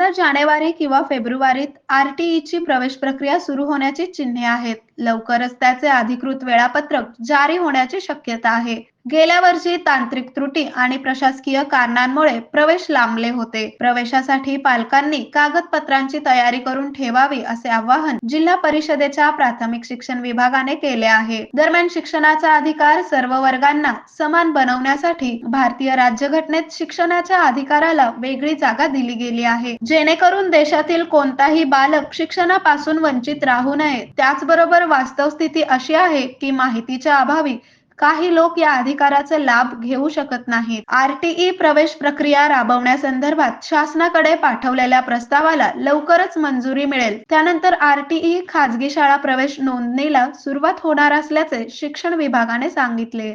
यंदा जानेवारी किंवा फेब्रुवारीत आरटीईची प्रवेश प्रक्रिया सुरू होण्याची चिन्हे आहेत. लवकरच त्याचे अधिकृत वेळापत्रक जारी होण्याची शक्यता आहे. गेल्या वर्षी तांत्रिक त्रुटी आणि प्रशासकीय कारणांमुळे प्रवेश लांबले होते. प्रवेशासाठी पालकांनी कागदपत्रांची तयारी करून ठेवावी असे आवाहन जिल्हा परिषदेच्या प्राथमिक शिक्षण विभागाने केले आहे. दरम्यान शिक्षणाचा अधिकार सर्व वर्गांना समान बनवण्यासाठी भारतीय राज्यघटनेत शिक्षणाच्या अधिकाराला वेगळी जागा दिली गेली आहे, जेणेकरून देशातील कोणताही बालक शिक्षणापासून वंचित राहू नये. त्याचबरोबर वास्तव स्थिती अशी आहे की माहितीच्या अभावी काही लोक या अधिकाराचा लाभ घेऊ शकत नाहीत. आरटीई प्रवेश प्रक्रिया राबवण्यासंदर्भात शासनाकडे पाठवलेल्या प्रस्तावाला लवकरच मंजुरी मिळेल. त्यानंतर आरटीई खाजगी शाळा प्रवेश नोंदणीला सुरुवात होणार असल्याचे शिक्षण विभागाने सांगितले.